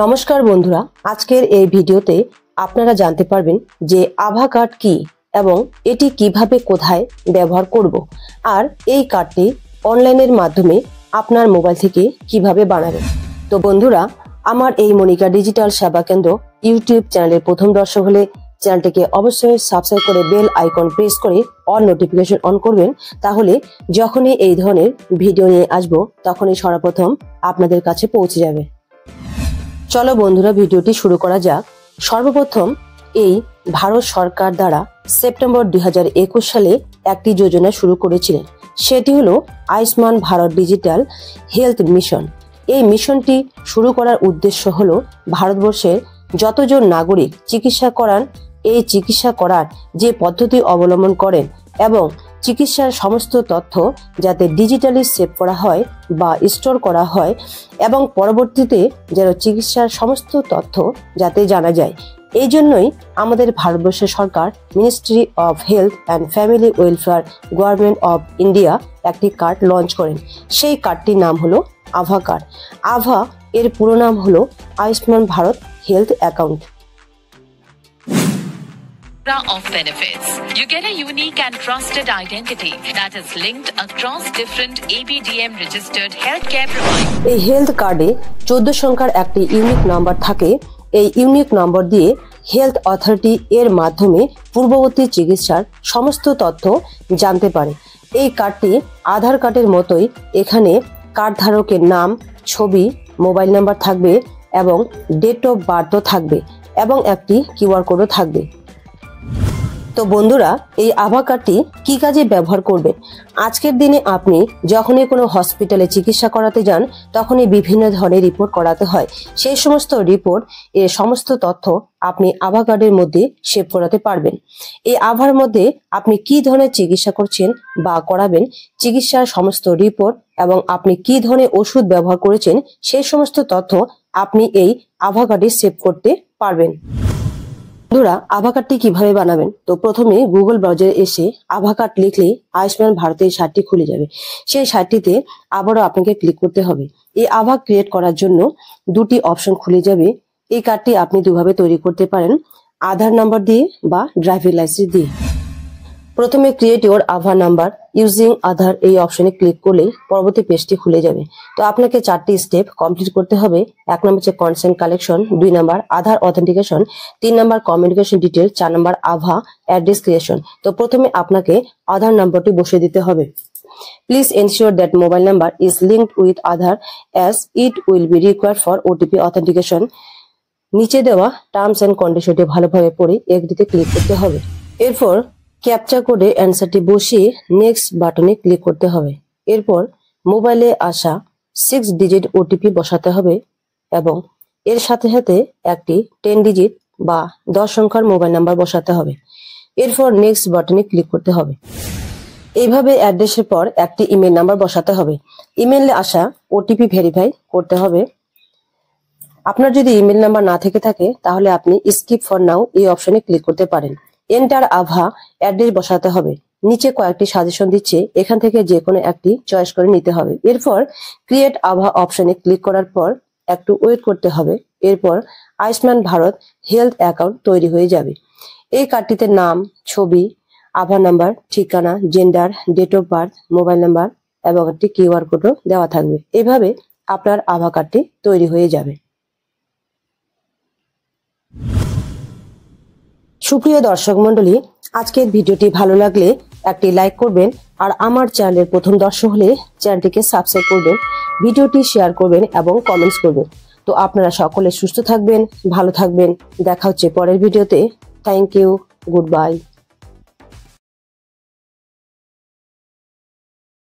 নমস্কার বন্ধুরা, আজকের এই ভিডিওতে আপনারা জানতে পারবেন যে আভা কার্ড কি এবং এটি কিভাবে কোথায় ব্যবহার করব আর এই কার্ডটি অনলাইনের মাধ্যমে আপনার মোবাইল থেকে কিভাবে বানাবেন। তো বন্ধুরা, আমার এই মনিকা ডিজিটাল সেবা কেন্দ্র ইউটিউব চ্যানেলের প্রথম দর্শক হলে চ্যানেলটিকে অবশ্যই সাবস্ক্রাইব করে বেল আইকন প্রেস করে অল নোটিফিকেশন অন করবেন, তাহলে যখনই এই ধরনের ভিডিও নিয়ে আসব তখনই সর্বপ্রথম আপনাদের কাছে পৌঁছে যাবে। চলো বন্ধুরা, ভিডিওটি শুরু করা যাক। সর্বপ্রথম এই ভারত সরকার দ্বারা সেপ্টেম্বর 2021 সালে একটি যোজনা শুরু করেছিলেন, সেটি হলো Ayushman Bharat digital health mission. এই মিশনটি শুরু করার উদ্দেশ্য হলো ভারতবর্ষের যতজন নাগরিক চিকিৎসা করান, এই চিকিৎসা করার যে পদ্ধতি অবলম্বন করেন এবং চিকিৎসার সমস্ত তথ্য যাতে ডিজিটালি সেভ করা হয় বা স্টোর করা হয় এবং পরবর্তীতে যেন চিকিৎসার সমস্ত তথ্য যাতে জানা যায়। এই জন্যই আমাদের ভারতবর্ষের সরকার ministry of health and family welfare government of India একটি কার্ড লঞ্চ করেন। সেই কার্ডটির নাম হলো আভা কার্ড। আভা এর পুরো নাম হলো Ayushman Bharat health account. Of benefits. You get a unique and trusted identity that is linked across different ABDM registered healthcare providers. এই হেলথ কার্ডে 14 সংখ্যার একটি ইউনিক নাম্বার থাকে। এই ইউনিক নম্বর দিয়ে হেলথ অথরিটি এর মাধ্যমে পূর্ববর্তী চিকিৎসার সমস্ত তথ্য জানতে পারে। এই কার্ডটি আধার কার্ডের মতোই এখানে কার্ড ধারকের নাম, ছবি, মোবাইল নাম্বার থাকবে এবং ডেট অফ বার্থও থাকবে এবং একটি কিউআর কোডও থাকবে। তো বন্ধুরা, এই আভা কার্ডটি কি কাজে ব্যবহার করবেন? আজকের দিনে আপনি যখনই কোনো হসপিটালে চিকিৎসা করাতে যান তখনই বিভিন্ন ধরনের রিপোর্ট করাতে হয়। সেই সমস্ত রিপোর্ট এর সমস্ত তথ্য আপনি আভা কার্ডের মধ্যে সেভ করাতে পারবেন। এই আভার মধ্যে আপনি কি ধরনের চিকিৎসা করছেন বা করাবেন, চিকিৎসার সমস্ত রিপোর্ট এবং আপনি কি ধরনের ওষুধ ব্যবহার করেছেন সেই সমস্ত তথ্য আপনি এই আভা কার্ডে সেভ করতে পারবেন। বন্ধুরা, আভা কার্ডটি কিভাবে বানাবেন? তো প্রথমে গুগল ব্রাউজারে এসে আভা কার্ড লিখলেই আয়ুষ্মান ভারতের সাইটটি খুলে যাবে। সেই সাইটটিতে আবারও আপনাকে ক্লিক করতে হবে। এই আভা ক্রিয়েট করার জন্য দুটি অপশন খুলে যাবে। এই কার্ডটি আপনি দুভাবে তৈরি করতে পারেন, আধার নাম্বার দিয়ে বা ড্রাইভিং লাইসেন্স দিয়ে। প্রথমে ক্রিয়েট ইউর আভা নাম্বার ইউজিং আধার এই অপশনে ক্লিক করলেই পরবর্তী পেজটি খুলে যাবে। তো আপনাকে 4টি স্টেপ কমপ্লিট করতে হবে। 1 নম্বর হচ্ছে কনসেন্ট কালেকশন, 2 নম্বর আধার অথেন্টিকেশন, 3 নম্বর কমিউনিকেশন ডিটেল, 4 নম্বর আভা অ্যাড্রেস ক্রিয়েশন। তো প্রথমে আপনাকে আধার নাম্বারটি বসিয়ে দিতে হবে। Please ensure that mobile number is linked with Aadhaar as it will be required for OTP authentication. নিচে দেওয়া টার্মস এন্ড কন্ডিশনটি ভালোভাবে পড়ে এগ্রিতে ক্লিক করতে হবে। এরপর ক্যাপচা কোডে অ্যান্সারটি বসিয়ে নেক্সট বাটনে ক্লিক করতে হবে। এরপর মোবাইলে আসা 6 ডিজিট ওটিপি বসাতে হবে এবং এর সাথে সাথে একটি 10 ডিজিট বা 10 সংখ্যার মোবাইল নাম্বার বসাতে হবে। এরপর নেক্সট বাটনে ক্লিক করতে হবে। এইভাবে অ্যাড্রেসের পর একটি ইমেল নাম্বার বসাতে হবে। ইমেইলে আসা ওটিপি ভেরিফাই করতে হবে। আপনার যদি ইমেল নাম্বার না থেকে থাকে তাহলে আপনি স্কিপ ফর নাও এই অপশনে ক্লিক করতে পারেন। এন্টার আভা অ্যাড্রেস বসাতে হবে। নিচে কয়েকটি সাজেশন দিচ্ছে, এখান থেকে যে কোনো একটি চয়েস করে নিতে হবে। এরপর ক্রিয়েট আভা অপশনে ক্লিক করার পর একটু ওয়েট করতে হবে। এরপর আয়ুষ্মান ভারত হেলথ অ্যাকাউন্ট তৈরি হয়ে যাবে। এই কার্ডটিতে নাম, ছবি, আভা নাম্বার, ঠিকানা, gender, date of birth, mobile number এবং একটি কিউআর কোডও দেওয়া থাকবে। এভাবে আপনার আভা কার্ডটি তৈরি হয়ে যাবে। সুপ্রিয় দর্শক মন্ডলী, আজকের ভিডিওটি ভালো লাগলে একটি লাইক করবেন আর আমার চ্যানেলের প্রথম দর্শক হলে চ্যানেলটিকে সাবস্ক্রাইব করবেন, ভিডিওটি শেয়ার করবেন এবং কমেন্টস করবেন। তো আপনারা সকলে সুস্থ থাকবেন, ভালো থাকবেন। দেখা হচ্ছে পরের ভিডিওতে। Thank you, good by.